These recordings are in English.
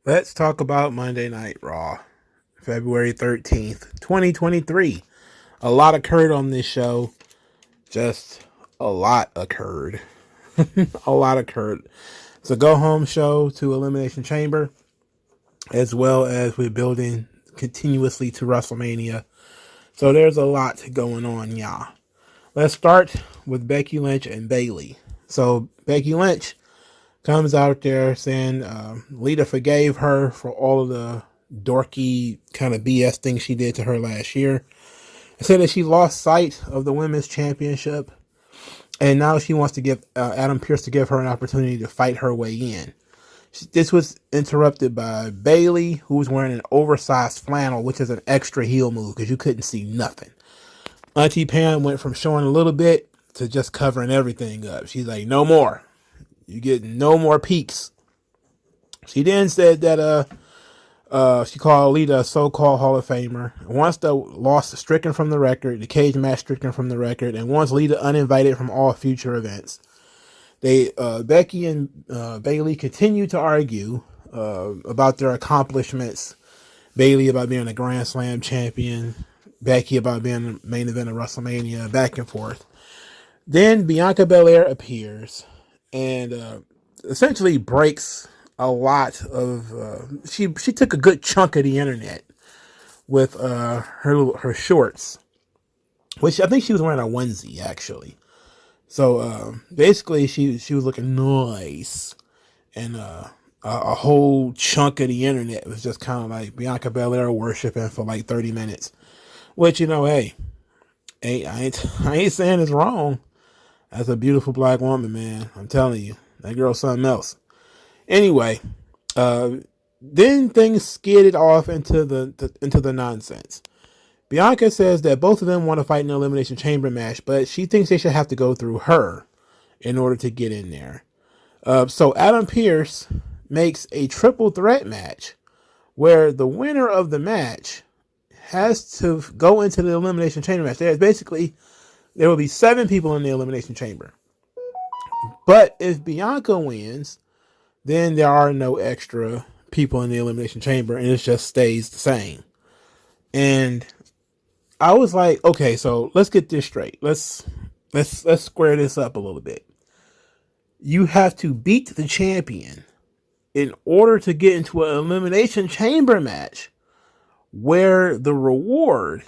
Let's talk about Monday Night Raw, February 13th, 2023. A lot occurred on this show. Just a lot occurred. A lot occurred. It's a go home show to Elimination Chamber, as well as we're building continuously to WrestleMania. So there's a lot going on, y'all. Let's start with Becky Lynch and Bayley. So Becky Lynch comes out there saying Lita forgave her for all of the dorky kind of BS things she did to her last year. It said that she lost sight of the women's championship, and now she wants to give Adam Pearce to give her an opportunity to fight her way in. This was interrupted by Bayley, who was wearing an oversized flannel, which is an extra heel move because you couldn't see nothing. Auntie Pam went from showing a little bit to just covering everything up. She's like, no more. You get no more peeks. She then said that she called Lita a so-called Hall of Famer. Once the loss stricken from the record, the cage match stricken from the record, and once Lita uninvited from all future events. Becky and Bayley continue to argue about their accomplishments. Bayley about being a Grand Slam champion. Becky about being the main event of WrestleMania. Back and forth. Then Bianca Belair appears and essentially breaks a lot of. She took a good chunk of the internet with her shorts, which I think she was wearing a onesie actually. So basically, she was looking nice, and a whole chunk of the internet was just kind of like Bianca Belair worshiping for like 30 minutes. Which, hey, I ain't saying it's wrong. That's a beautiful black woman, man. I'm telling you, that girl's something else. Anyway, then things skidded off into the nonsense. Bianca says that both of them want to fight in an Elimination Chamber match, but she thinks they should have to go through her in order to get in there. So Adam Pearce makes a triple threat match where the winner of the match has to go into the Elimination Chamber match. There will be 7 people in the Elimination Chamber. But if Bianca wins, then there are no extra people in the Elimination Chamber, and it just stays the same. And I was like, okay, so let's get this straight. Let's square this up a little bit. You have to beat the champion in order to get into an Elimination Chamber match where the reward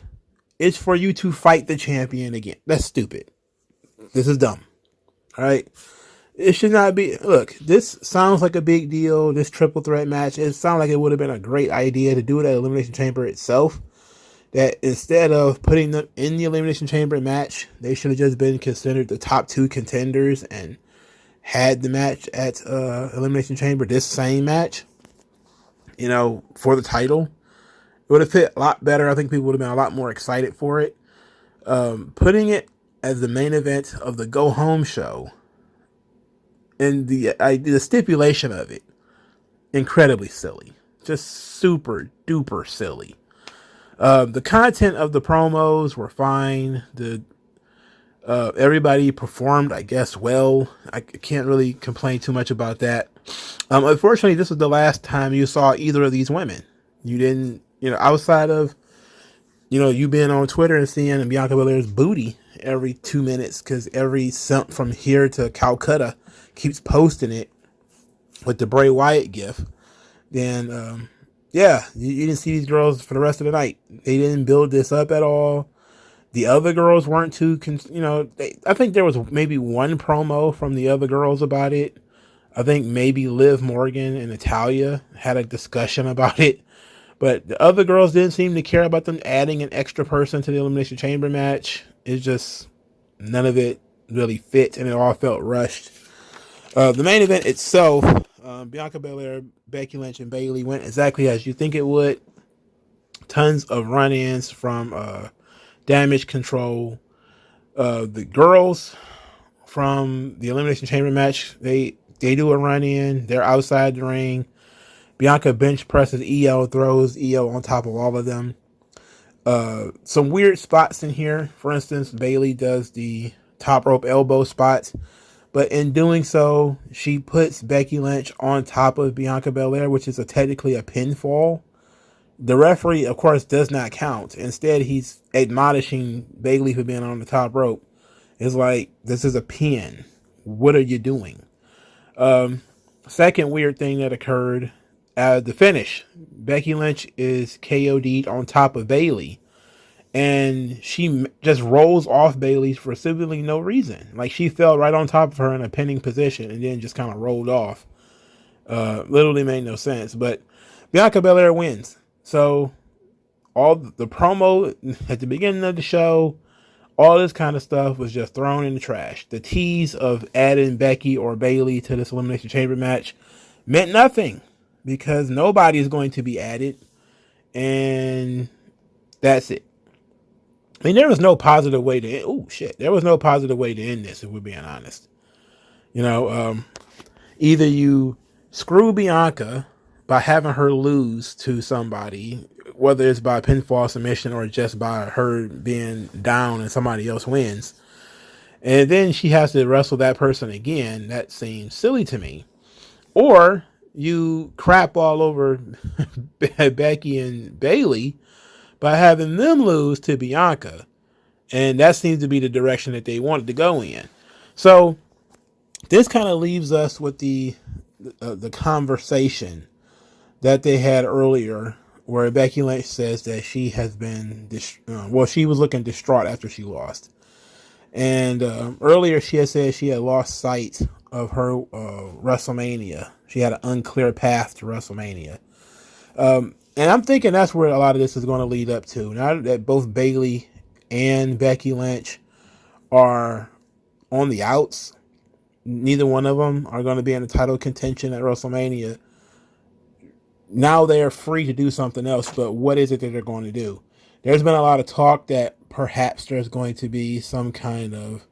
is for you to fight the champion again. That's stupid. This is dumb. All right. It should not be. Look, this sounds like a big deal. This triple threat match. It sounds like it would have been a great idea to do it at Elimination Chamber itself. That instead of putting them in the Elimination Chamber match, they should have just been considered the top 2 contenders and had the match at Elimination Chamber. This same match, for the title. It would have fit a lot better. I think people would have been a lot more excited for it. Putting it as the main event of the Go Home show and the stipulation of it, incredibly silly. Just super duper silly. The content of the promos were fine. Everybody performed, I guess, well. I can't really complain too much about that. Unfortunately, this was the last time you saw either of these women. You didn't, outside of, you being on Twitter and seeing Bianca Belair's booty every 2 minutes, because every simp from here to Calcutta keeps posting it with the Bray Wyatt gif. Then, you didn't see these girls for the rest of the night. They didn't build this up at all. The other girls weren't too, I think there was maybe one promo from the other girls about it. I think maybe Liv Morgan and Natalya had a discussion about it. But the other girls didn't seem to care about them adding an extra person to the Elimination Chamber match. It's just, none of it really fit, and it all felt rushed. The main event itself, Bianca Belair, Becky Lynch, and Bayley went exactly as you think it would. Tons of run-ins from Damage Control. The girls from the Elimination Chamber match, they do a run-in. They're outside the ring. Bianca bench presses EO, throws EO on top of all of them. Some weird spots in here. For instance, Bayley does the top rope elbow spot, But in doing so, she puts Becky Lynch on top of Bianca Belair, which is technically a pinfall. The referee, of course, does not count. Instead, he's admonishing Bayley for being on the top rope. It's like, this is a pin. What are you doing? Second weird thing that occurred, the finish. Becky Lynch is KO'd on top of Bayley. And she just rolls off Bayley for simply no reason. Like, she fell right on top of her in a pinning position and then just kind of rolled off. Literally made no sense. But Bianca Belair wins. So all the promo at the beginning of the show, all this kind of stuff was just thrown in the trash. The tease of adding Becky or Bayley to this Elimination Chamber match meant nothing because nobody is going to be added. And that's it. I mean, there was no positive way to end. There was no positive way to end this, if we're being honest. Either you screw Bianca by having her lose to somebody, whether it's by pinfall submission or just by her being down and somebody else wins, and then she has to wrestle that person again. That seems silly to me. Or you crap all over Becky and Bayley by having them lose to Bianca. And that seems to be the direction that they wanted to go in. So this kind of leaves us with the conversation that they had earlier, where Becky Lynch says that she has been, she was looking distraught after she lost. And earlier she had said she had lost sight of her WrestleMania. She had an unclear path to WrestleMania. And I'm thinking that's where a lot of this is going to lead up to. Now that both Bayley and Becky Lynch are on the outs, neither one of them are going to be in the title contention at WrestleMania. Now they are free to do something else, but what is it that they're going to do? There's been a lot of talk that perhaps there's going to be some kind of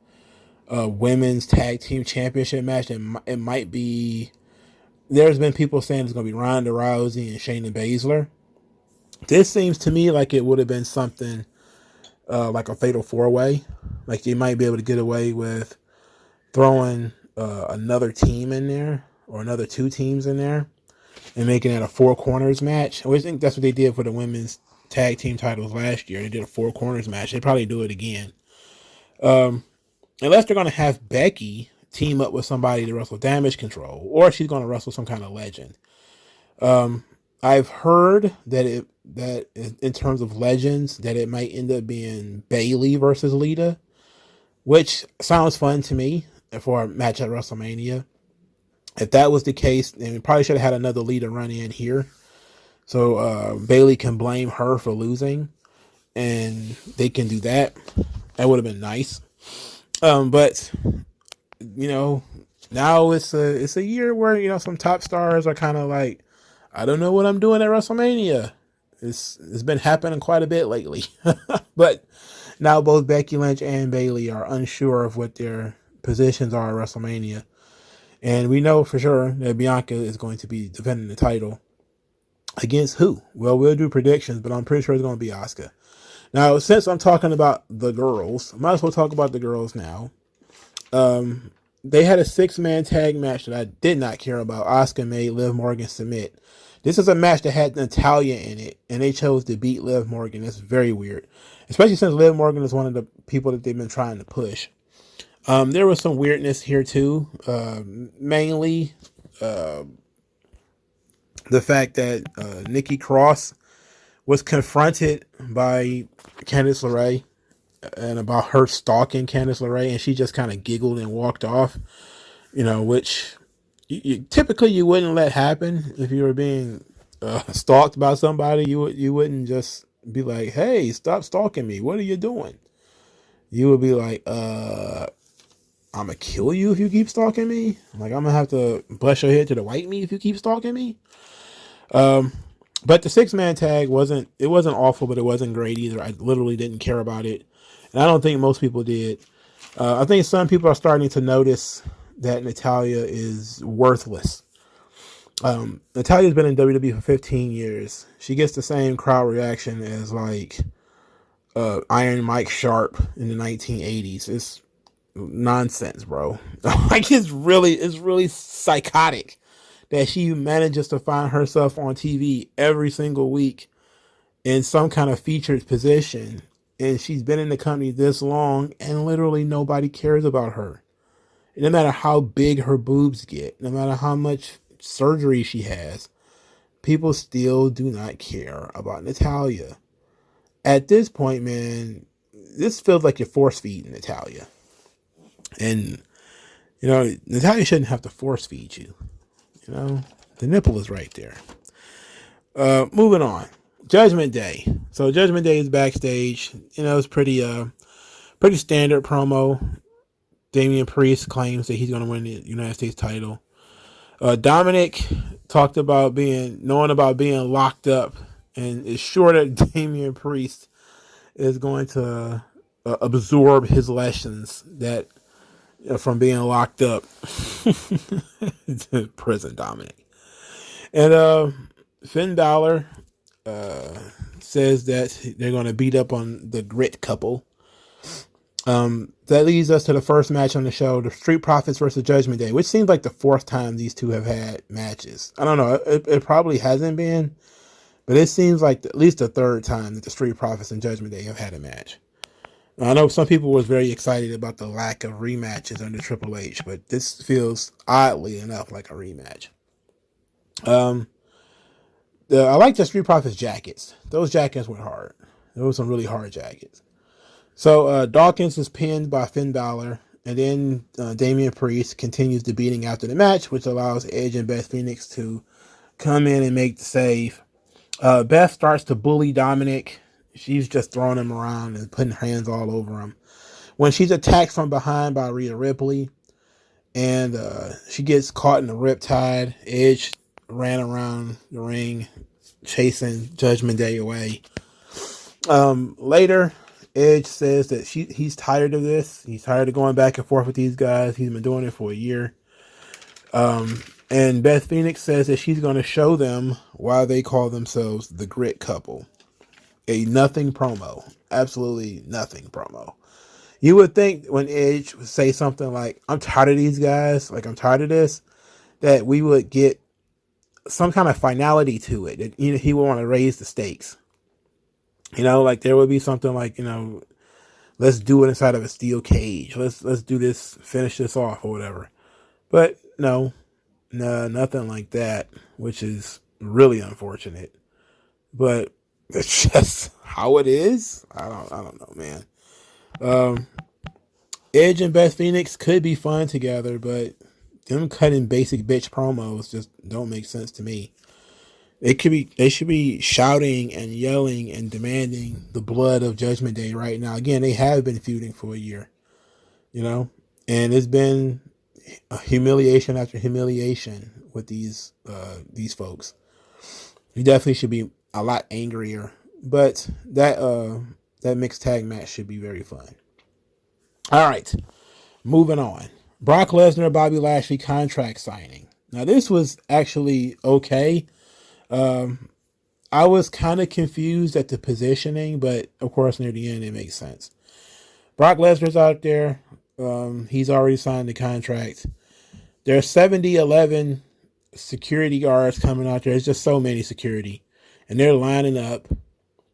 women's tag team championship match. It might be. There's been people saying it's going to be Ronda Rousey and Shayna Baszler. This seems to me like it would have been something like a fatal four-way. Like they might be able to get away with throwing another team in there or another two teams in there and making it a four corners match. I think that's what they did for the women's tag team titles last year. They did a four corners match. They probably do it again. Unless they're going to have Becky team up with somebody to wrestle Damage Control, or she's going to wrestle some kind of legend. I've heard that in terms of legends, that it might end up being Bayley versus Lita, which sounds fun to me for a match at WrestleMania. If that was the case, then we probably should have had another Lita run in here, so Bayley can blame her for losing, and they can do that. That would have been nice. But now it's a year where some top stars are kind of like, I don't know what I'm doing at WrestleMania. It's been happening quite a bit lately. But now both Becky Lynch and Bayley are unsure of what their positions are at WrestleMania. And we know for sure that Bianca is going to be defending the title. Against who? Well, we'll do predictions, but I'm pretty sure it's going to be Asuka. Now, since I'm talking about the girls, I might as well talk about the girls now. They had a 6-man tag match that I did not care about. Asuka made Liv Morgan submit. This is a match that had Natalya in it, and they chose to beat Liv Morgan. That's very weird, especially since Liv Morgan is one of the people that they've been trying to push. There was some weirdness here too, mainly the fact that Nikki Cross was confronted by Candice LeRae and about her stalking Candice LeRae, and she just kind of giggled and walked off, which typically you wouldn't let happen. If you were being stalked by somebody, you wouldn't just be like, hey, stop stalking me, what are you doing? You would be like, I'm gonna kill you if you keep stalking me. Like, I'm gonna have to bust your head to the white meat if you keep stalking me. But the 6-man tag wasn't awful, but it wasn't great either. I literally didn't care about it, and I don't think most people did. I think some people are starting to notice that Natalya is worthless. Natalya's been in WWE for 15 years. She gets the same crowd reaction as like Iron Mike Sharp in the 1980s. nonsense, bro. Like it's really psychotic that she manages to find herself on TV every single week in some kind of featured position. And she's been in the company this long and literally nobody cares about her. No matter how big her boobs get, no matter how much surgery she has, people still do not care about Natalya. At this point, man, this feels like you're force feeding Natalya. And, Natalya shouldn't have to force feed you. The nipple is right there. Moving on. Judgment Day. So Judgment Day is backstage. It's pretty standard promo. Damian Priest claims that he's going to win the United States title. Dominic talked about knowing about being locked up, and is sure that Damian Priest is going to absorb his lessons that from being locked up. Prison Dominic. And Finn Balor says that they're going to beat up on the Grit couple. That leads us to the first match on the show, the Street Profits versus Judgment Day, which seems like the fourth time these two have had matches. I don't know. It probably hasn't been, but it seems like at least the third time that the Street Profits and Judgment Day have had a match. Now, I know some people was very excited about the lack of rematches under Triple H, but this feels oddly enough like a rematch. I like the Street Profits jackets. Those jackets were hard. There were some really hard jackets. So Dawkins is pinned by Finn Balor, and then Damian Priest continues the beating after the match, which allows Edge and Beth Phoenix to come in and make the save. Beth starts to bully Dominic. She's just throwing him around and putting hands all over him. When she's attacked from behind by Rhea Ripley, and she gets caught in the riptide, Edge ran around the ring chasing Judgment Day away. Later, Edge says that he's tired of this. He's tired of going back and forth with these guys. He's been doing it for a year. And Beth Phoenix says that she's going to show them why they call themselves the Grit Couple. A nothing promo. Absolutely nothing promo. You would think when Edge would say something like, I'm tired of these guys, like I'm tired of this, that we would get some kind of finality to it. That, he would want to raise the stakes. Like there would be something like, let's do it inside of a steel cage. Let's do this, finish this off or whatever. But no, nothing like that, which is really unfortunate. But it's just how it is. I don't know, man. Edge and Beth Phoenix could be fun together, but them cutting basic bitch promos just don't make sense to me. They should be shouting and yelling and demanding the blood of Judgment Day right now. Again, they have been feuding for a year, and it's been humiliation after humiliation with these folks. You definitely should be a lot angrier, but that mixed tag match should be very fun. All right, moving on. Brock Lesnar, Bobby Lashley contract signing. Now this was actually okay. I was kind of confused at the positioning, but of course near the end it makes sense. Brock Lesnar's out there. He's already signed the contract. There are 11 security guards coming out there. There's just so many security, and they're lining up.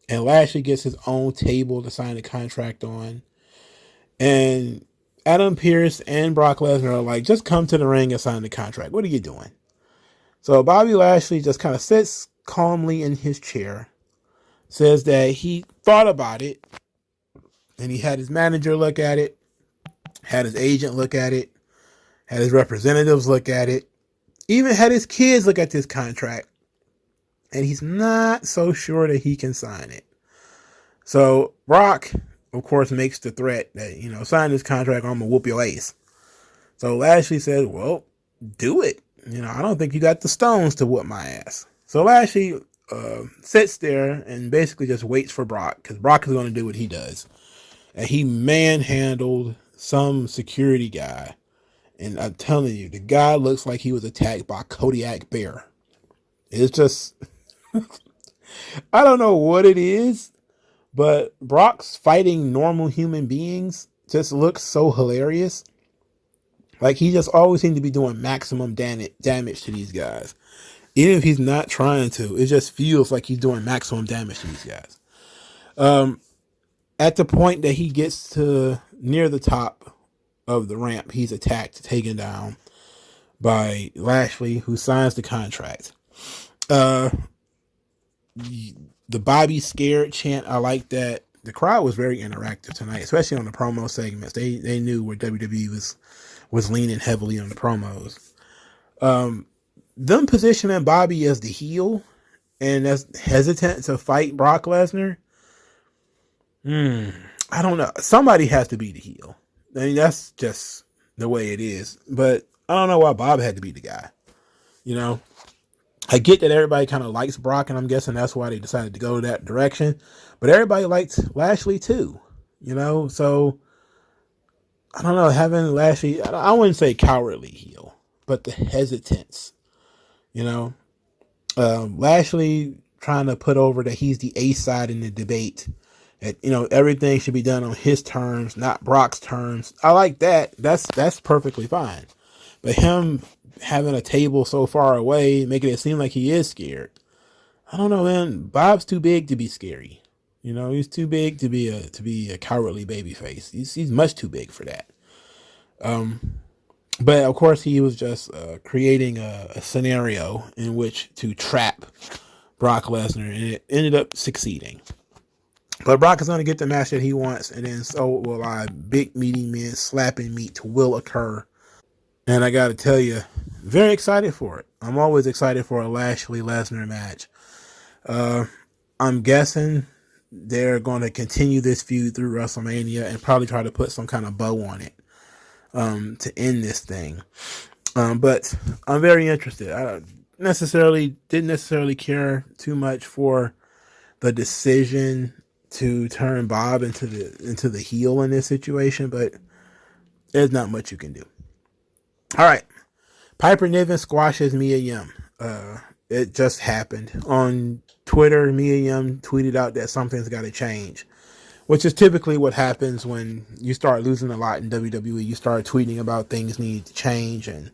And Lashley gets his own table to sign the contract on. And Adam Pearce and Brock Lesnar are like, just come to the ring and sign the contract. What are you doing? So Bobby Lashley just kind of sits calmly in his chair, says that he thought about it, and he had his manager look at it, had his agent look at it, had his representatives look at it, even had his kids look at this contract, and he's not so sure that he can sign it. So Brock, of course, makes the threat that, sign this contract or I'm going to whoop your ass. So Lashley says, well, do it. I don't think you got the stones to whoop my ass. So Lashley sits there and basically just waits for Brock, because Brock is going to do what he does. And he manhandled some security guy. And I'm telling you, the guy looks like he was attacked by a Kodiak bear. It's just, I don't know what it is, but Brock's fighting normal human beings just looks so hilarious. Like, he just always seems to be doing maximum damage to these guys. Even if he's not trying to, it just feels like he's doing maximum damage to these guys. At the point that he gets to near the top of the ramp, he's attacked, taken down by Lashley, who signs the contract. The Bobby scared chant, I like that. The crowd was very interactive tonight, especially on the promo segments. They knew where WWE was leaning heavily on the promos. Them positioning Bobby as the heel and as hesitant to fight Brock Lesnar. I don't know. Somebody has to be the heel. I mean, that's just the way it is. But I don't know why Bob had to be the guy. You know, I get that everybody kind of likes Brock, and I'm guessing that's why they decided to go that direction. But everybody liked Lashley too. You know, so I don't know. Having Lashley, I wouldn't say cowardly heel, but the hesitance. You know, Lashley trying to put over that he's the A side in the debate. That, you know, everything should be done on his terms, not Brock's terms. I like that. That's perfectly fine. But him having a table so far away, making it seem like he is scared. I don't know, man. Bob's too big to be scary. You know, he's too big to be a cowardly babyface. He's much too big for that. But of course, he was just creating a scenario in which to trap Brock Lesnar, and it ended up succeeding. But Brock is going to get the match that he wants, and then so will I. Big meaty men slapping meat will occur. And I got to tell you, very excited for it. I'm always excited for a Lashley Lesnar match. I'm guessing they're going to continue this feud through WrestleMania and probably try to put some kind of bow on it to end this thing. But I'm very interested. I didn't necessarily care too much for the decision to turn Bob into the heel in this situation, but there's not much you can do. All right. Piper Niven squashes Mia Yim. It just happened. On Twitter, Mia Yim tweeted out that something's got to change, which is typically what happens when you start losing a lot in WWE. You start tweeting about things need to change, and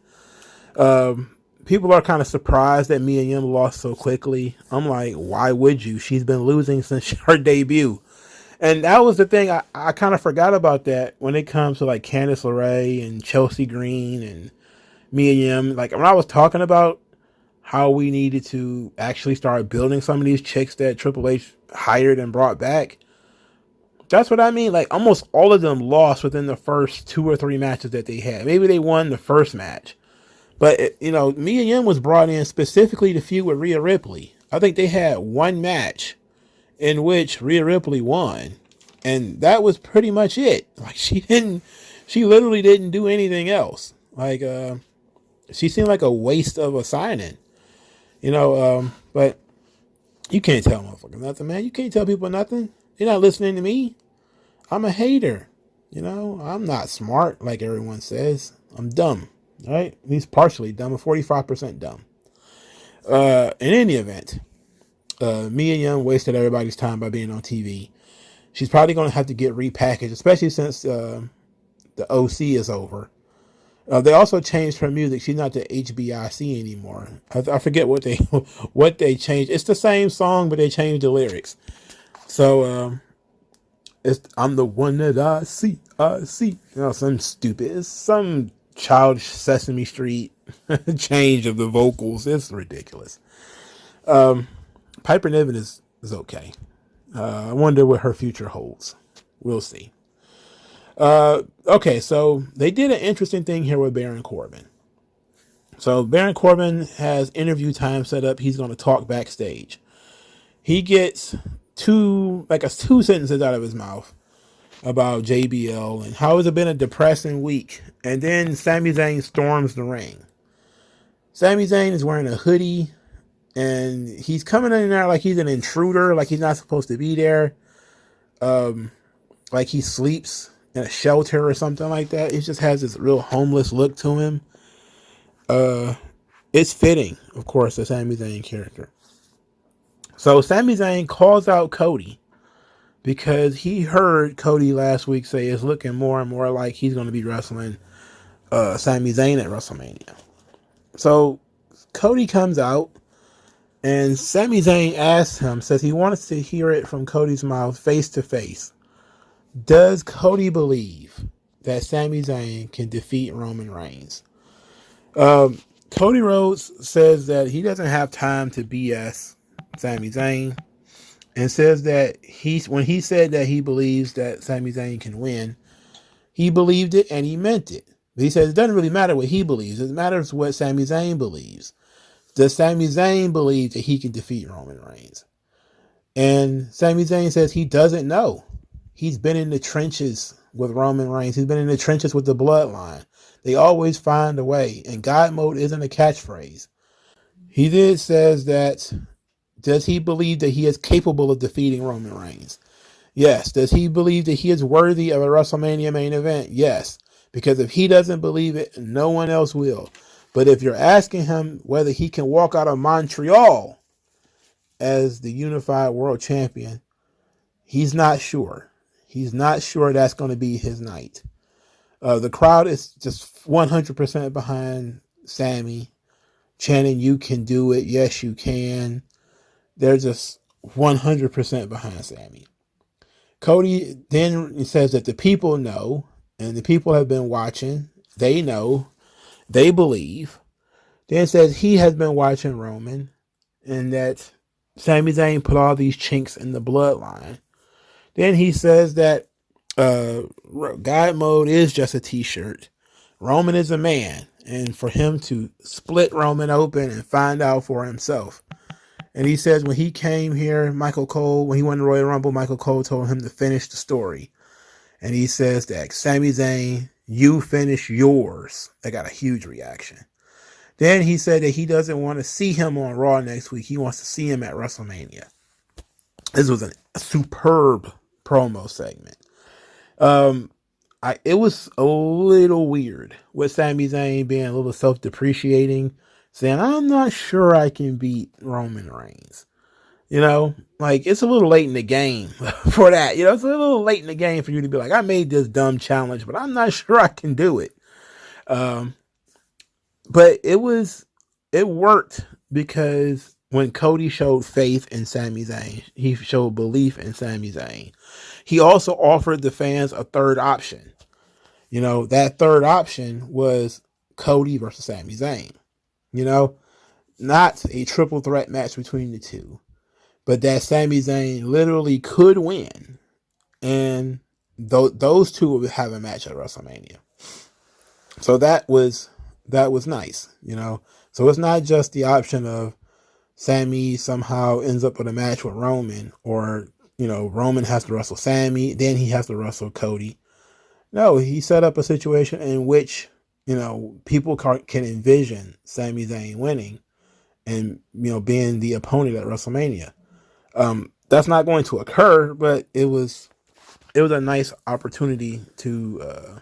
people are kind of surprised that Mia Yim lost so quickly. I'm like, why would you? She's been losing since her debut. And that was the thing. I kind of forgot about that when it comes to like Candice LeRae and Chelsea Green and Mia Yim. Like, when I was talking about how we needed to actually start building some of these chicks that Triple H hired and brought back, that's what I mean. Like, almost all of them lost within the first 2 or 3 matches that they had. Maybe they won the first match. But, you know, Mia Yim was brought in specifically to feud with Rhea Ripley. I think they had one match in which Rhea Ripley won. And that was pretty much it. Like, she literally didn't do anything else. Like, she seemed like a waste of a signing. You know, but you can't tell motherfuckers nothing, man. You can't tell people nothing. They're not listening to me. I'm a hater. You know, I'm not smart like everyone says. I'm dumb. Right? At least partially dumb, or 45% dumb. In any event, Mia Yim wasted everybody's time by being on TV. She's probably going to have to get repackaged, especially since the OC is over. They also changed her music. She's not the HBIC anymore. I forget what they changed. It's the same song, but they changed the lyrics. So I'm the one that I see. You know, some stupid. It's some childish Sesame Street change of the vocals. It's ridiculous. Piper Niven is okay. I wonder what her future holds. We'll see. Okay, so they did an interesting thing here with Baron Corbin. So Baron Corbin has interview time set up. He's going to talk backstage. He gets two sentences out of his mouth about JBL and how it's been a depressing week. And then Sami Zayn storms the ring. Sami Zayn is wearing a hoodie and he's coming in there like he's an intruder, like he's not supposed to be there. Like he sleeps in a shelter or something like that. It just has this real homeless look to him. It's fitting, of course, the Sami Zayn character. So Sami Zayn calls out Cody because he heard Cody last week say it's looking more and more like he's going to be wrestling Sami Zayn at WrestleMania. So Cody comes out, and Sami Zayn asks him, says he wants to hear it from Cody's mouth face to face. Does Cody believe that Sami Zayn can defeat Roman Reigns? Cody Rhodes says that he doesn't have time to BS Sami Zayn, and says that when he said that he believes that Sami Zayn can win, he believed it and he meant it. But he says it doesn't really matter what he believes. It matters what Sami Zayn believes. Does Sami Zayn believe that he can defeat Roman Reigns? And Sami Zayn says he doesn't know. He's been in the trenches with Roman Reigns. He's been in the trenches with the bloodline. They always find a way. And God mode isn't a catchphrase. He then says that, does he believe that he is capable of defeating Roman Reigns? Yes. Does he believe that he is worthy of a WrestleMania main event? Yes. Because if he doesn't believe it, no one else will. But if you're asking him whether he can walk out of Montreal as the unified world champion, he's not sure. He's not sure that's going to be his night. The crowd is just 100% behind Sami, chanting, "You can do it. Yes, you can." They're just 100% behind Sami. Cody then says that the people know, and the people have been watching. They know. They believe. Then says he has been watching Roman, and that Sami Zayn put all these chinks in the bloodline. Then he says that God mode is just a t-shirt. Roman is a man, and for him to split Roman open and find out for himself. And he says when he came here, when he won the Royal Rumble, Michael Cole told him to finish the story. And he says that Sami Zayn, you finish yours. That got a huge reaction. Then he said that he doesn't want to see him on Raw next week. He wants to see him at WrestleMania. This was a superb promo segment. It was a little weird with Sami Zayn being a little self-depreciating, saying, "I'm not sure I can beat Roman Reigns." It's a little late in the game for that. It's a little late in the game for you to be like, "I made this dumb challenge, but I'm not sure I can do it." But it worked because when Cody showed faith in Sami Zayn, he showed belief in Sami Zayn. He also offered the fans a third option. That third option was Cody versus Sami Zayn. Not a triple threat match between the two, but that Sami Zayn literally could win, and those two would have a match at WrestleMania. So that was nice, So it's not just the option of Sami somehow ends up with a match with Roman, or Roman has to wrestle Sami, then he has to wrestle Cody. No, he set up a situation in which people can envision Sami Zayn winning and being the opponent at WrestleMania. That's not going to occur, but it was a nice opportunity to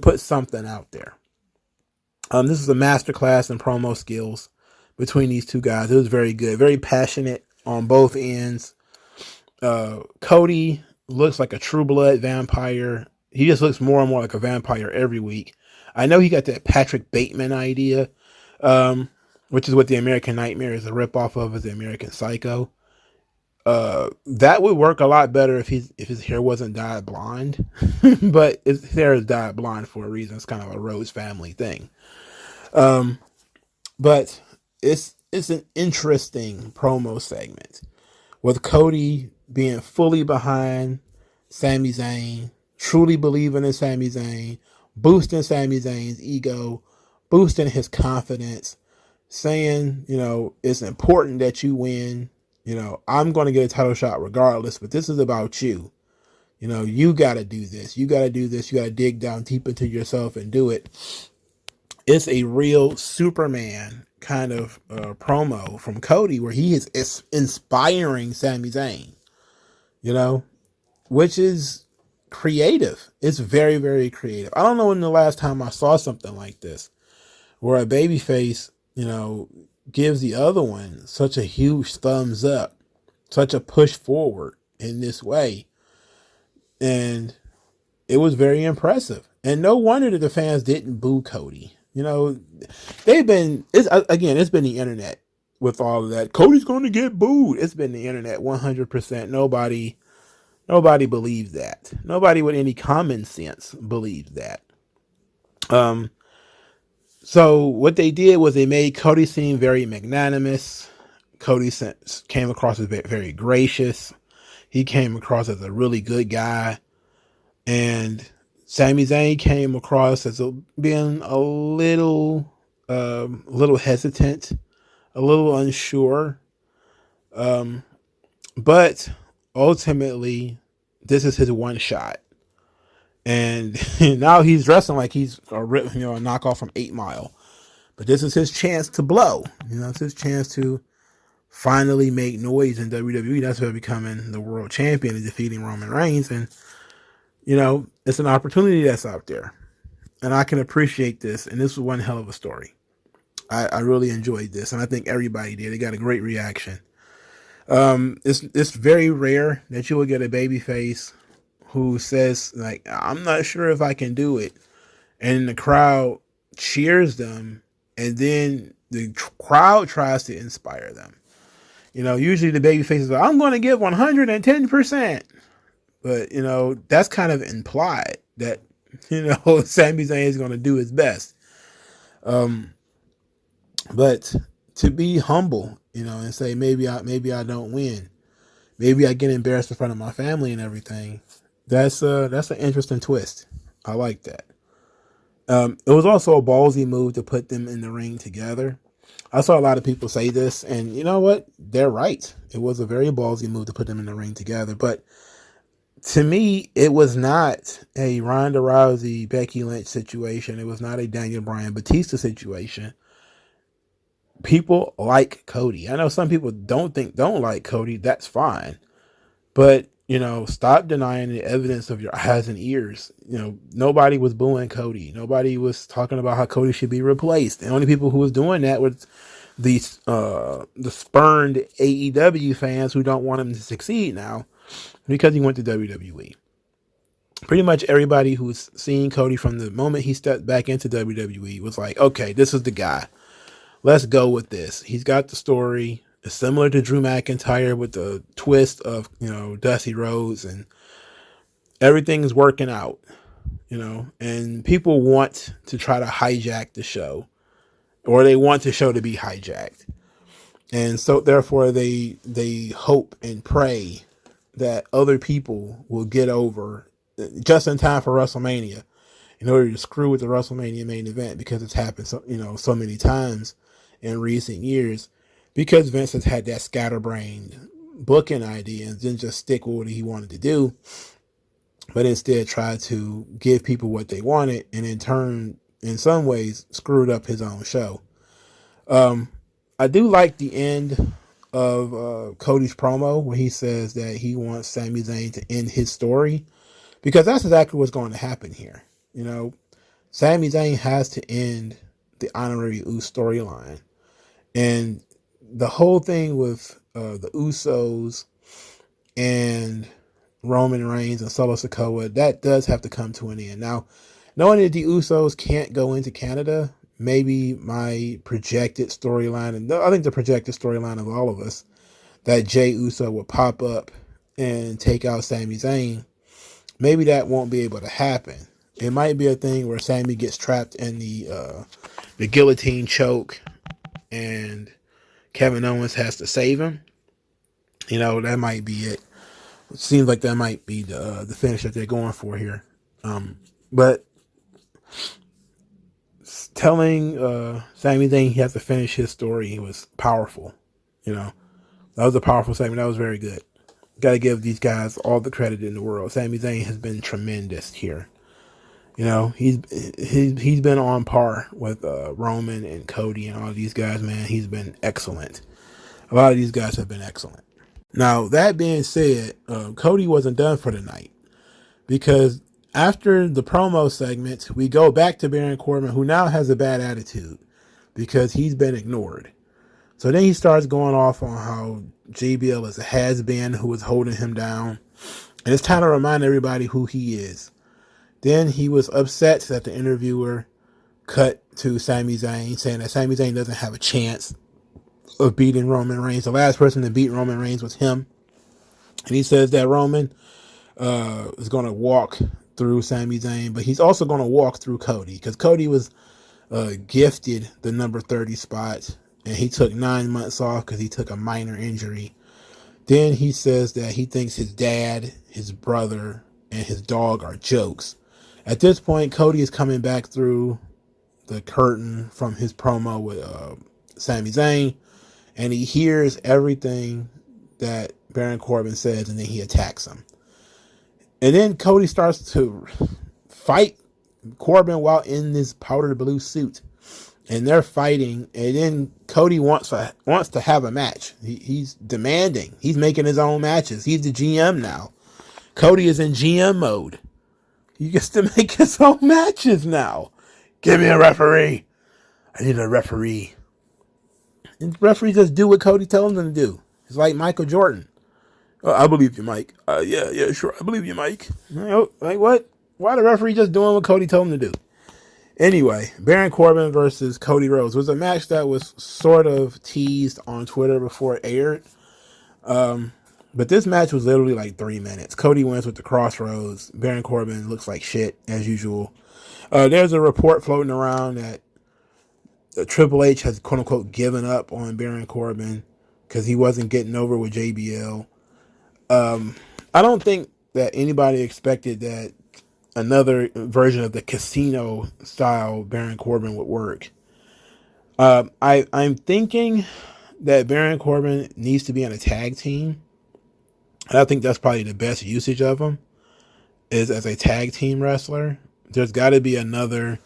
put something out there. This is a masterclass in promo skills between these two guys. It was very good, very passionate on both ends. Cody looks like a true blood vampire. He just looks more and more like a vampire every week. I know he got that Patrick Bateman idea, which is what the American Nightmare is a ripoff of, as the American Psycho. That would work a lot better if his hair wasn't dyed blonde, but his hair is dyed blonde for a reason. It's kind of a Rose family thing. But it's an interesting promo segment with Cody being fully behind Sami Zayn, truly believing in Sami Zayn, boosting Sami Zayn's ego, boosting his confidence, saying, it's important that you win. I'm going to get a title shot regardless, but this is about you. You got to do this. You got to do this. You got to dig down deep into yourself and do it. It's a real Superman kind of promo from Cody where he is inspiring Sami Zayn, which is creative. It's very, very creative. I don't know when the last time I saw something like this where a babyface, gives the other one such a huge thumbs up, such a push forward in this way. And it was very impressive. And no wonder that the fans didn't boo Cody. You know, it's been the internet with all of that. Cody's going to get booed. It's been the internet 100%. Nobody believes that. Nobody with any common sense believes that. So what they did was they made Cody seem very magnanimous. Cody came across as very gracious. He came across as a really good guy. And Sami Zayn came across as being a little hesitant, a little unsure. But ultimately, this is his one shot. And now he's dressing like he's a knockoff from 8 Mile. But this is his chance to blow. It's his chance to finally make noise in WWE. That's by becoming the world champion and defeating Roman Reigns. And, it's an opportunity that's out there. And I can appreciate this. And this was one hell of a story. I really enjoyed this. And I think everybody did. It got a great reaction. It's very rare that you will get a babyface who says, like, I'm not sure if I can do it. And the crowd cheers them. And then the crowd tries to inspire them. Usually the babyface is like, I'm going to give 110%. But, that's kind of implied that, Sami Zayn is going to do his best. But to be humble, and say, maybe I don't win. Maybe I get embarrassed in front of my family and everything. That's an interesting twist. I like that. It was also a ballsy move to put them in the ring together. I saw a lot of people say this, and you know what? They're right. It was a very ballsy move to put them in the ring together. But to me, it was not a Ronda Rousey, Becky Lynch situation. It was not a Daniel Bryan Batista situation. People like Cody. I know some people don't like Cody. That's fine. But, stop denying the evidence of your eyes and ears. Nobody was booing Cody. Nobody was talking about how Cody should be replaced. The only people who was doing that was the spurned AEW fans who don't want him to succeed now because he went to WWE. Pretty much everybody who's seen Cody from the moment he stepped back into WWE was like, okay, this is the guy. Let's go with this. He's got the story. It's similar to Drew McIntyre with the twist of, Dusty Rhodes, and everything's working out, and people want to try to hijack the show, or they want the show to be hijacked. And so therefore they hope and pray that other people will get over just in time for WrestleMania in order to screw with the WrestleMania main event, because it's happened so many times in recent years, because Vince has had that scatterbrained booking idea and didn't just stick with what he wanted to do, but instead tried to give people what they wanted, and in turn, in some ways, screwed up his own show. I do like the end of Cody's promo where he says that he wants Sami Zayn to end his story, because that's exactly what's going to happen here. Sami Zayn has to end the Honorary Uso storyline. And the whole thing with the Usos and Roman Reigns and Solo Sikoa, that does have to come to an end. Now, knowing that the Usos can't go into Canada, maybe my projected storyline, and I think the projected storyline of all of us, that Jey Uso will pop up and take out Sami Zayn, maybe that won't be able to happen. It might be a thing where Sami gets trapped in the guillotine choke and Kevin Owens has to save him. That might be it. It seems like that might be the finish that they're going for here. But telling Sami Zayn he has to finish his story was powerful. That was a powerful segment. That was very good. Got to give these guys all the credit in the world. Sami Zayn has been tremendous here. He's been on par with Roman and Cody and all these guys, man. He's been excellent. A lot of these guys have been excellent. Now, that being said, Cody wasn't done for the night, because after the promo segment, we go back to Baron Corbin, who now has a bad attitude because he's been ignored. So then he starts going off on how JBL is a has-been who was holding him down, And it's time to remind everybody who he is. Then he was upset that the interviewer cut to Sami Zayn, saying that Sami Zayn doesn't have a chance of beating Roman Reigns. The last person to beat Roman Reigns was him. And he says that Roman is going to walk through Sami Zayn, but he's also going to walk through Cody, because Cody was gifted the number 30 spot, and he took 9 months off because he took a minor injury. Then he says that he thinks his dad, his brother, and his dog are jokes. At this point, Cody is coming back through the curtain from his promo with Sami Zayn, and he hears everything that Baron Corbin says, and then he attacks him. And then Cody starts to fight Corbin while in this powder blue suit, and they're fighting. And then Cody wants to have a match. He's demanding. He's making his own matches. He's the GM now. Cody is in GM mode. He gets to make his own matches now. Give me a referee. I need a referee. And referees just do what Cody tells them to do. It's like Michael Jordan. Oh, I believe you, Mike. Yeah, sure. I believe you, Mike. Like what? Why the referee just doing what Cody told him to do? Anyway, Baron Corbin versus Cody Rhodes was a match that was sort of teased on Twitter before it aired. But this match was literally like 3 minutes. Cody wins with the crossroads. Baron Corbin looks like shit, as usual. There's a report floating around that Triple H has, quote unquote, given up on Baron Corbin because he wasn't getting over with JBL. I don't think that anybody expected that another version of the casino style Baron Corbin would work. I'm thinking that Baron Corbin needs to be on a tag team. And I think that's probably the best usage of him, is as a tag team wrestler. There's got to be another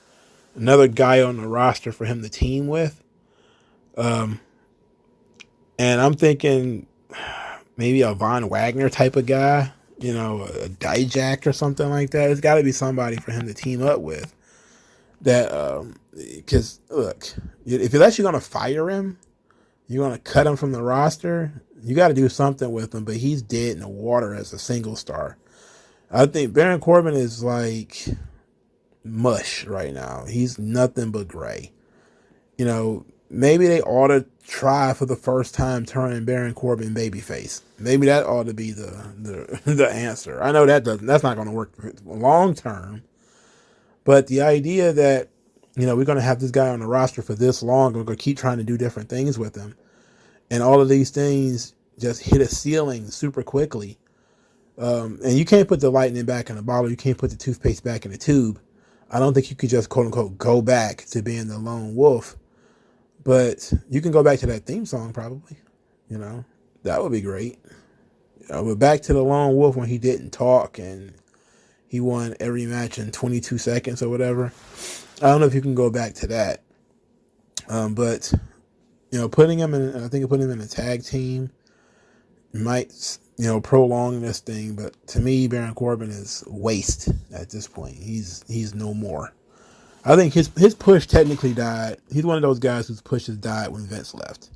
guy on the roster for him to team with. And I'm thinking maybe a Von Wagner type of guy, a Dijak or something like that. It's got to be somebody for him to team up with. That, because look, if you're actually going to fire him, you're going to cut him from the roster, you got to do something with him, but he's dead in the water as a single star. I think Baron Corbin is like mush right now. He's nothing but gray. Maybe they ought to try for the first time turning Baron Corbin babyface. Maybe that ought to be the answer. I know that's not going to work long term, but the idea that we're going to have this guy on the roster for this long, and we're going to keep trying to do different things with him, and all of these things just hit a ceiling super quickly. And you can't put the lightning back in the bottle. You can't put the toothpaste back in the tube. I don't think you could just, quote unquote, go back to being the lone wolf. But you can go back to that theme song, probably. That would be great. But back to the lone wolf when he didn't talk and he won every match in 22 seconds or whatever. I don't know if you can go back to that. But putting him in a tag team might, prolong this thing. But to me, Baron Corbin is waste at this point. He's no more. I think his push technically died. He's one of those guys whose pushes died when Vince left.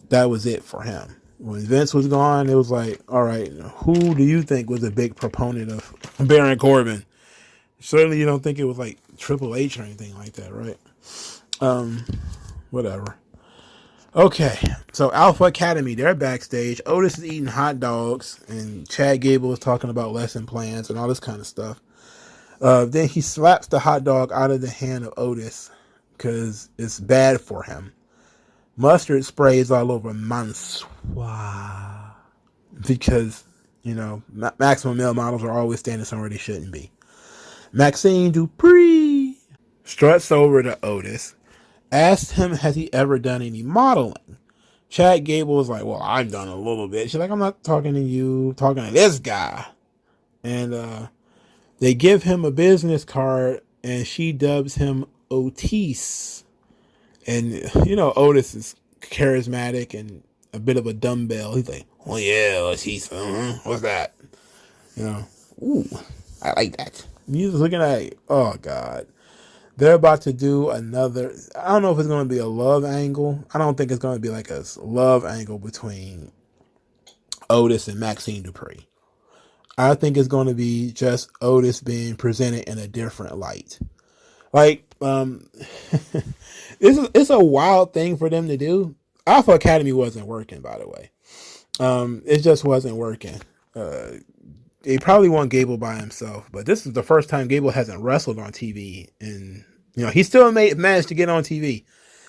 That was it for him. When Vince was gone, it was like, all right, who do you think was a big proponent of Baron Corbin? Certainly you don't think it was like Triple H or anything like that, right? Whatever. Okay, so Alpha Academy, they're backstage. Otis is eating hot dogs, and Chad Gable is talking about lesson plans and all this kind of stuff. Then he slaps the hot dog out of the hand of Otis because it's bad for him. Mustard sprays all over Mansoor because, maximum male models are always standing somewhere they shouldn't be. Maxine Dupree struts over to Otis, asks him, has he ever done any modeling? Chad Gable was like, well, I've done a little bit. She's like, I'm not talking to you, I'm talking to this guy. And they give him a business card, and she dubs him Otis. And, Otis is charismatic and a bit of a dumbbell. He's like, oh, yeah, Otis. What's that? Ooh, I like that. He's looking at, oh, God. They're about to do another, I don't know if it's going to be a love angle. I don't think it's going to be like a love angle between Otis and Maxine Dupree. I think it's going to be just Otis being presented in a different light. Like, it's a wild thing for them to do. Alpha Academy wasn't working, by the way. It just wasn't working. They probably want Gable by himself, but this is the first time Gable hasn't wrestled on TV, and he still managed to get on TV.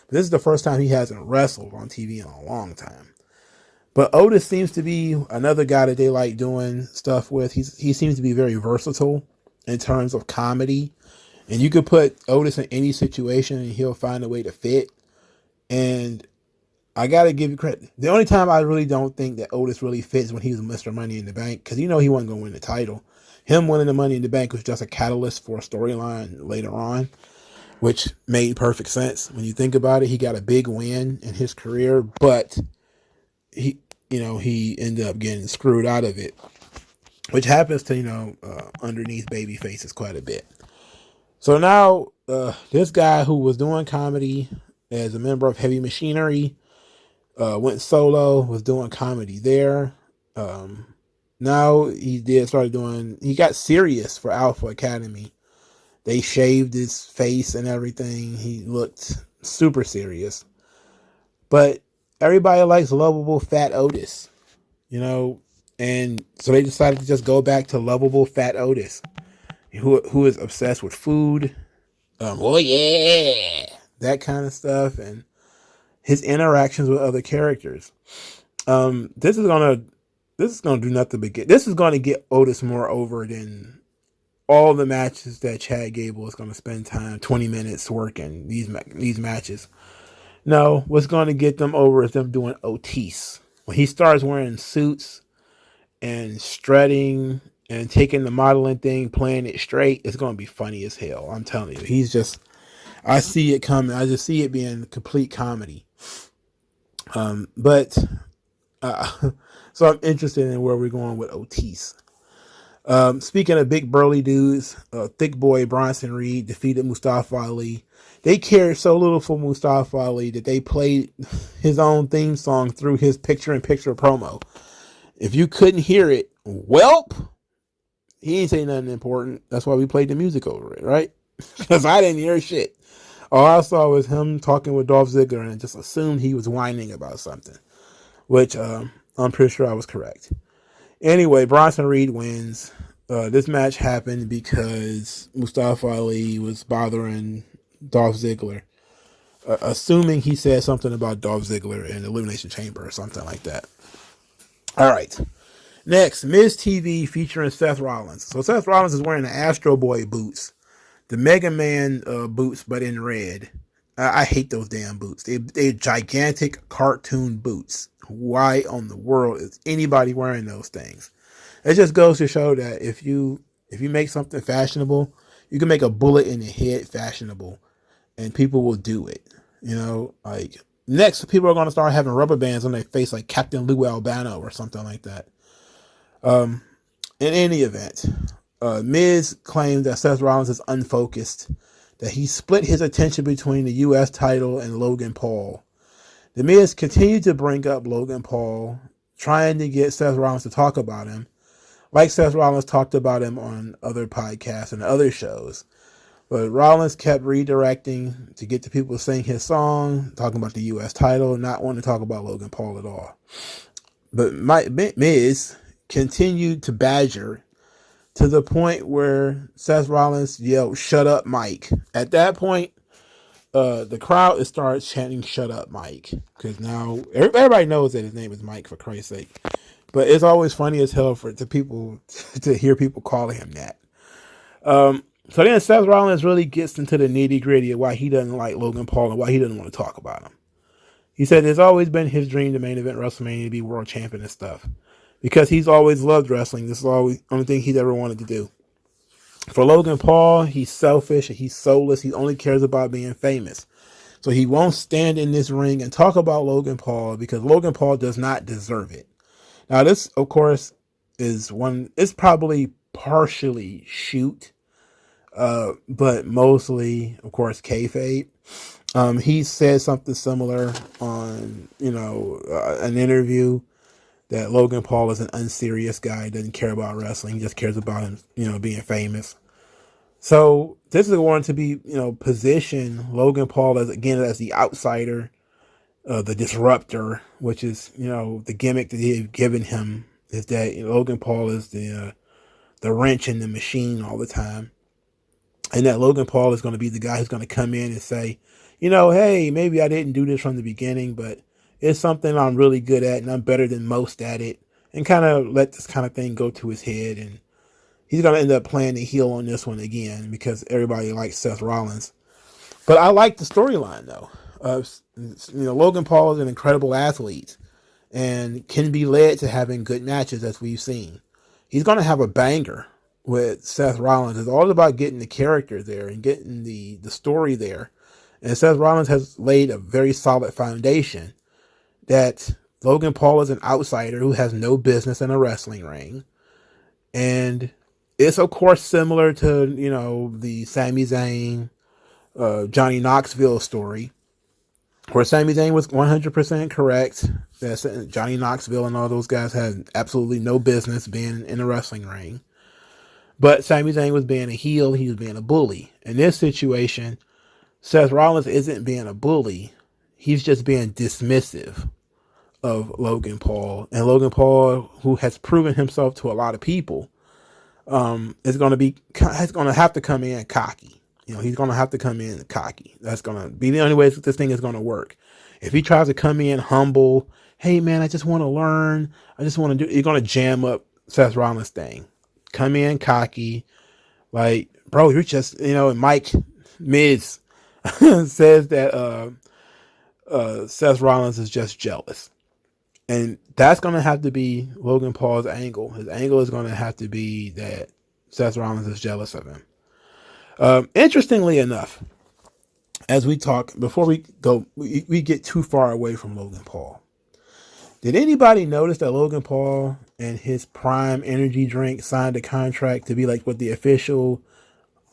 But this is the first time he hasn't wrestled on TV in a long time. But Otis seems to be another guy that they like doing stuff with. He seems to be very versatile in terms of comedy, and you could put Otis in any situation and he'll find a way to fit. And I gotta give you credit. The only time I really don't think that Otis really fits when he was Mr. Money in the Bank, because he wasn't gonna win the title. Him winning the Money in the Bank was just a catalyst for a storyline later on, which made perfect sense when you think about it. He got a big win in his career, but he ended up getting screwed out of it, which happens to underneath baby faces quite a bit. So now this guy who was doing comedy as a member of Heavy Machinery went solo, was doing comedy there. Now he got serious for Alpha Academy. They shaved his face and everything. He looked super serious. But everybody likes lovable fat Otis, and so they decided to just go back to lovable fat Otis, who is obsessed with food. Oh yeah, that kind of stuff, and his interactions with other characters. This is gonna do nothing but this is gonna get Otis more over than all the matches that Chad Gable is gonna spend 20 minutes working these matches. No, what's gonna get them over is them doing Otis. When he starts wearing suits and strutting and taking the modeling thing, playing it straight, it's gonna be funny as hell. I'm telling you, I see it coming. I just see it being complete comedy. So I'm interested in where we're going with Otis. Speaking of big burly dudes, thick boy Bronson Reed defeated Mustafa Ali. They cared so little for Mustafa Ali that they played his own theme song through his picture-in-picture promo. If you couldn't hear it, welp, he ain't say nothing important. That's why we played the music over it, right? Because I didn't hear shit. All I saw was him talking with Dolph Ziggler and just assumed he was whining about something, which I'm pretty sure I was correct. Anyway, Bronson Reed wins. This match happened because Mustafa Ali was bothering Dolph Ziggler, assuming he said something about Dolph Ziggler in the Elimination Chamber or something like that. All right. Next, Miz TV featuring Seth Rollins. So Seth Rollins is wearing the Astro Boy boots, the Mega Man boots, but in red. I hate those damn boots. They're gigantic cartoon boots. Why on the world is anybody wearing those things? It just goes to show that if you make something fashionable, you can make a bullet in the head fashionable, and people will do it. Like next, people are going to start having rubber bands on their face, like Captain Lou Albano or something like that. In any event, Miz claimed that Seth Rollins is unfocused, that he split his attention between the U.S. title and Logan Paul. The Miz continued to bring up Logan Paul, trying to get Seth Rollins to talk about him, like Seth Rollins talked about him on other podcasts and other shows. But Rollins kept redirecting to get the people to sing his song, talking about the U.S. title, not wanting to talk about Logan Paul at all. But Miz continued to badger to the point where Seth Rollins yelled, "Shut up, Mike." At that point, the crowd starts chanting, "Shut up, Mike," because now everybody knows that his name is Mike, for Christ's sake. But it's always funny as hell to people to hear people calling him that. So then Seth Rollins really gets into the nitty gritty of why he doesn't like Logan Paul and why he doesn't want to talk about him. He said it's always been his dream to main event WrestleMania, to be world champion and stuff, because he's always loved wrestling. This is always the only thing he's ever wanted to do. For Logan Paul, he's selfish, he's soulless, he only cares about being famous. So he won't stand in this ring and talk about Logan Paul because Logan Paul does not deserve it. Now this, of course, it's probably partially shoot, but mostly, of course, kayfabe. He said something similar on, an interview that Logan Paul is an unserious guy, doesn't care about wrestling, he just cares about him, being famous. So this is going to be, position Logan Paul as the outsider, the disruptor, which is, the gimmick that they've given him is that Logan Paul is the wrench in the machine all the time. And that Logan Paul is going to be the guy who's going to come in and say, hey, maybe I didn't do this from the beginning, but it's something I'm really good at and I'm better than most at it. And kind of let this kind of thing go to his head. And he's going to end up playing the heel on this one again because everybody likes Seth Rollins. But I like the storyline, though. Logan Paul is an incredible athlete and can be led to having good matches, as we've seen. He's going to have a banger with Seth Rollins. It's all about getting the character there and getting the story there. And Seth Rollins has laid a very solid foundation that Logan Paul is an outsider who has no business in a wrestling ring. And it's, of course, similar to, the Sami Zayn, Johnny Knoxville story, where Sami Zayn was 100% correct that Johnny Knoxville and all those guys had absolutely no business being in a wrestling ring. But Sami Zayn was being a heel. He was being a bully. In this situation, Seth Rollins isn't being a bully. He's just being dismissive of Logan Paul. And Logan Paul, who has proven himself to a lot of people, is going to have to come in cocky. He's going to have to come in cocky. That's going to be the only way this thing is going to work. If he tries to come in humble, hey man, I just want to learn, I just want to do, you're going to jam up Seth Rollins' thing. Come in cocky, like, bro, you're just, and Mike Miz says that Seth Rollins is just jealous. And that's going to have to be Logan Paul's angle. His angle is going to have to be that Seth Rollins is jealous of him. Interestingly enough, as we talk, before we get too far away from Logan Paul, did anybody notice that Logan Paul and his Prime energy drink signed a contract to be like what the official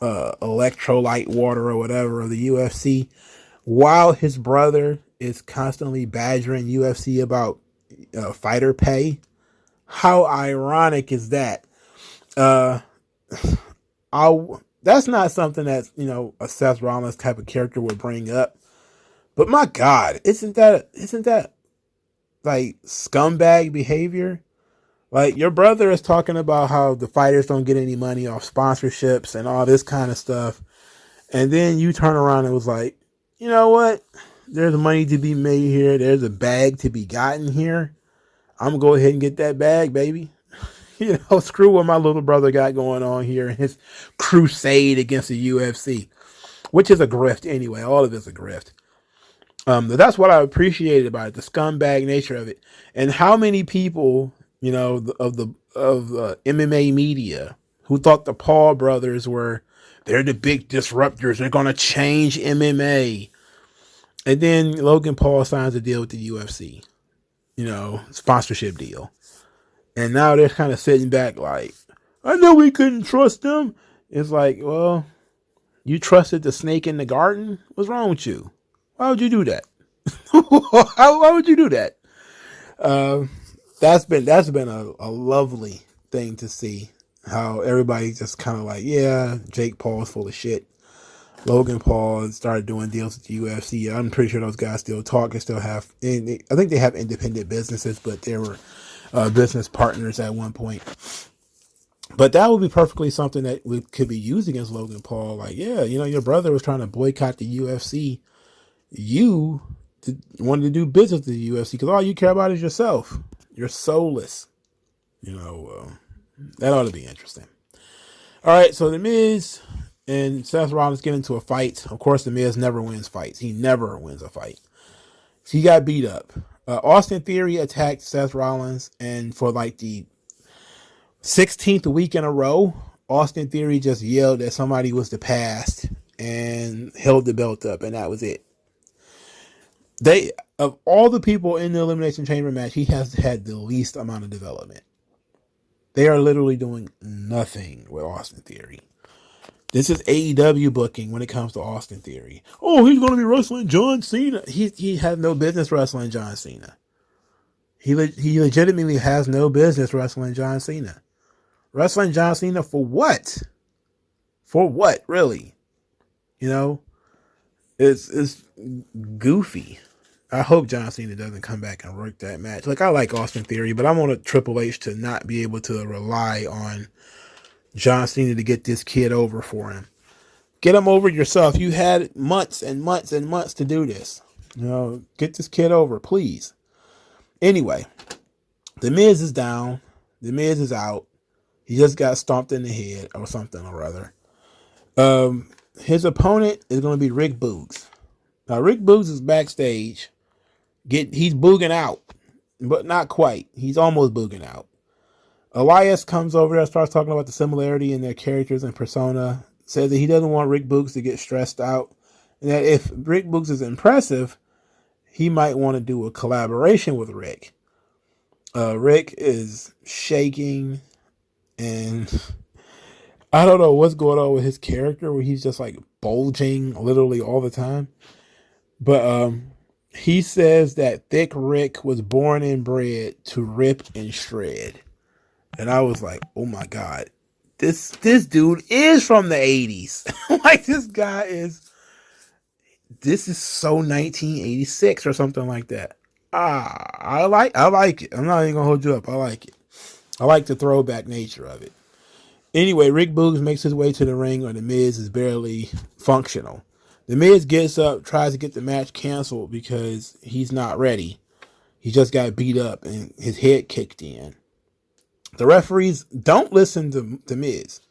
electrolyte water or whatever of the UFC, while his brother is constantly badgering UFC about fighter pay? How ironic is that? That's not something that a Seth Rollins type of character would bring up. But my God, isn't that like scumbag behavior? Like, your brother is talking about how the fighters don't get any money off sponsorships and all this kind of stuff. And then you turn around and was like, you know what? There's money to be made here. There's a bag to be gotten here. I'm going to go ahead and get that bag, baby. Screw what my little brother got going on here and his crusade against the UFC, which is a grift anyway. All of it's a grift. That's what I appreciated about it, the scumbag nature of it. And how many people, of MMA media who thought the Paul brothers they're the big disruptors. They're going to change MMA. And then Logan Paul signs a deal with the UFC, sponsorship deal. And now they're kind of sitting back like, I know we couldn't trust them. It's like, well, you trusted the snake in the garden? What's wrong with you? Why would you do that? Why would you do that? That's been a lovely thing to see. How everybody just kind of like, yeah, Jake Paul's full of shit. Logan Paul started doing deals with the UFC. I'm pretty sure those guys still talk and still have. I think they have independent businesses, but they were business partners at one point. But that would be perfectly something that we could be used against Logan Paul. Like, yeah, your brother was trying to boycott the UFC. You wanted to do business with the UFC because all you care about is yourself. You're soulless. That ought to be interesting. All right, so The Miz and Seth Rollins get into a fight. Of course, The Miz never wins fights. He never wins a fight. So he got beat up. Austin Theory attacked Seth Rollins, and for like the 16th week in a row, Austin Theory just yelled that somebody was the past and held the belt up, and that was it. Of all the people in the Elimination Chamber match, he has had the least amount of development. They are literally doing nothing with Austin Theory. This is AEW booking when it comes to Austin Theory. Oh, he's going to be wrestling John Cena. He had no business wrestling John Cena. He legitimately has no business wrestling John Cena. Wrestling John Cena for what? For what, really? You know, it's goofy. I hope John Cena doesn't come back and work that match. Like, I like Austin Theory, but I want a Triple H to not be able to rely on John Cena to get this kid over for him. Get him over yourself. You had months and months and months to do this. You know, get this kid over, please. Anyway, The Miz is down. The Miz is out. He just got stomped in the head or something or other. His opponent is going to be Rick Boogs. Now, Rick Boogs is backstage. He's booging out, but not quite. He's almost booging out. Elias comes over there, starts talking about the similarity in their characters and persona, says that he doesn't want Rick Boogs to get stressed out, and that if Rick Boogs is impressive, he might want to do a collaboration with Rick. Rick is shaking, and I don't know what's going on with his character, where he's just like bulging literally all the time. But he says that Thick Rick was born and bred to rip and shred. And I was like, oh my God, this dude is from the 80s. Like, this is so 1986 or something like that. I like it. I'm not even gonna hold you up. I like it. I like the throwback nature of it. Anyway, Rick Boogs makes his way to the ring where The Miz is barely functional. The Miz gets up, tries to get the match canceled because he's not ready. He just got beat up and his head kicked in. The referees don't listen to The Miz.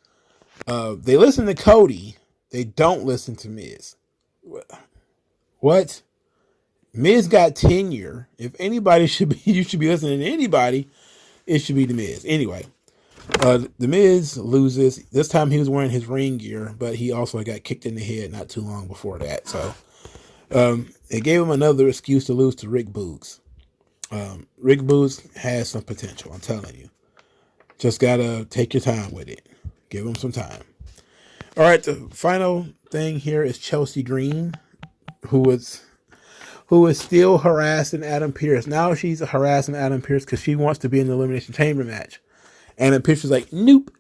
They listen to Cody. They don't listen to Miz. What? Miz got tenure. If anybody you should be listening to anybody, it should be The Miz. Anyway, The Miz loses. This time he was wearing his ring gear, but he also got kicked in the head not too long before that. So it gave him another excuse to lose to Rick Boogs. Rick Boogs has some potential, I'm telling you. Just gotta take your time with it. Give him some time. All right, the final thing here is Chelsea Green, who is still harassing Adam Pearce. Now she's harassing Adam Pearce because she wants to be in the Elimination Chamber match. And Pearce is like, nope.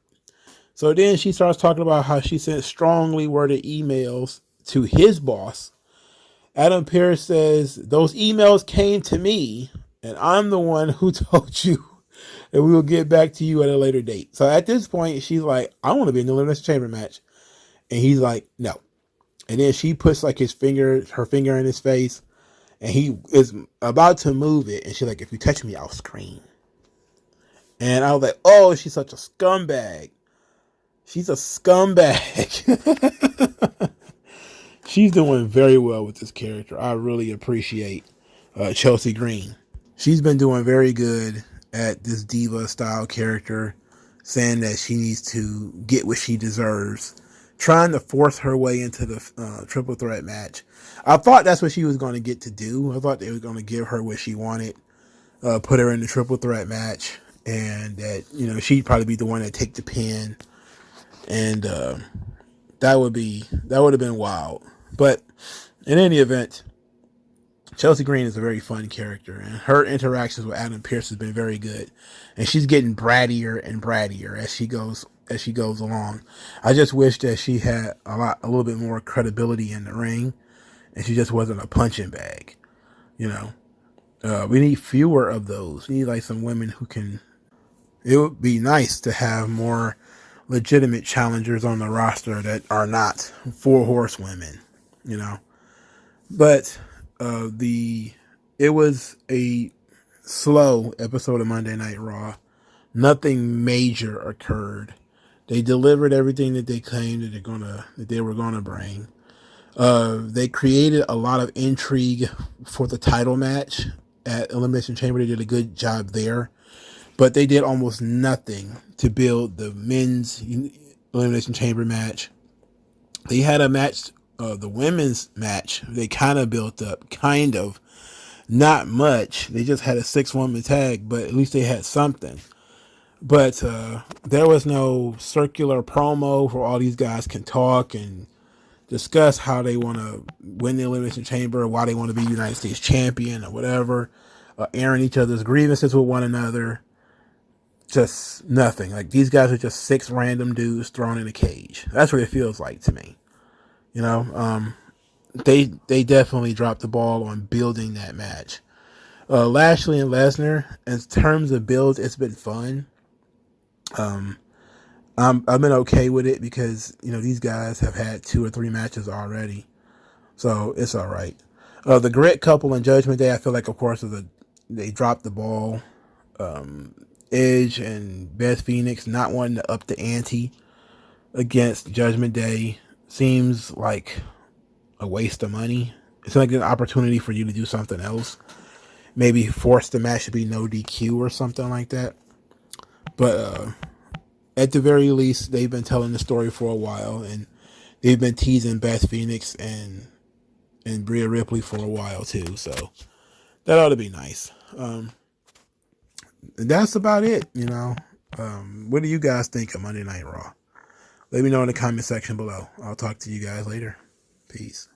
So then she starts talking about how she sent strongly worded emails to his boss. Adam Pearce says, those emails came to me, and I'm the one who told you that we will get back to you at a later date. So at this point, she's like, I want to be in the Elimination Chamber match. And he's like, no. And then she puts like her finger in his face, and he is about to move it. And she's like, if you touch me, I'll scream. And I was like, oh, she's such a scumbag. She's a scumbag. She's doing very well with this character. I really appreciate Chelsea Green. She's been doing very good at this diva style character, saying that she needs to get what she deserves, trying to force her way into the triple threat match. I thought that's what she was going to get to do. I thought they were going to give her what she wanted, put her in the triple threat match, and that, you know, she'd probably be the one that take the pin, and that would have been wild. But in any event, Chelsea Green is a very fun character, and her interactions with Adam Pearce has been very good. And she's getting brattier and brattier as she goes along. I just wish that she had a little bit more credibility in the ring, and she just wasn't a punching bag. You know, we need fewer of those. We need like some women who can. It would be nice to have more legitimate challengers on the roster that are not 4 horsewomen. You know, but. It was a slow episode of Monday Night Raw. Nothing major occurred. They delivered everything that they claimed that they were gonna bring. They created a lot of intrigue for the title match at Elimination Chamber. They did a good job there, but they did almost nothing to build the men's Elimination Chamber match. They had a match. The women's match, they kind of built up, not much. They just had a 6-woman tag, but at least they had something. But there was no circular promo where all these guys can talk and discuss how they want to win the Elimination Chamber, why they want to be United States champion or whatever. airing each other's grievances with one another. Just nothing. Like, these guys are just 6 random dudes thrown in a cage. That's what it feels like to me. You know, they definitely dropped the ball on building that match. Lashley and Lesnar, in terms of build, it's been fun. I've been okay with it because, you know, these guys have had 2 or 3 matches already, so it's all right. The Grit couple and Judgment Day, I feel like, of course, they dropped the ball. Edge and Beth Phoenix not wanting to up the ante against Judgment Day seems like a waste of money. It's like an opportunity for you to do something else. Maybe force the match to be no DQ or something like that. But at the very least, they've been telling the story for a while, and they've been teasing Beth Phoenix and Rhea Ripley for a while too. So that ought to be nice. And that's about it. You know, what do you guys think of Monday Night Raw? Let me know in the comment section below. I'll talk to you guys later. Peace.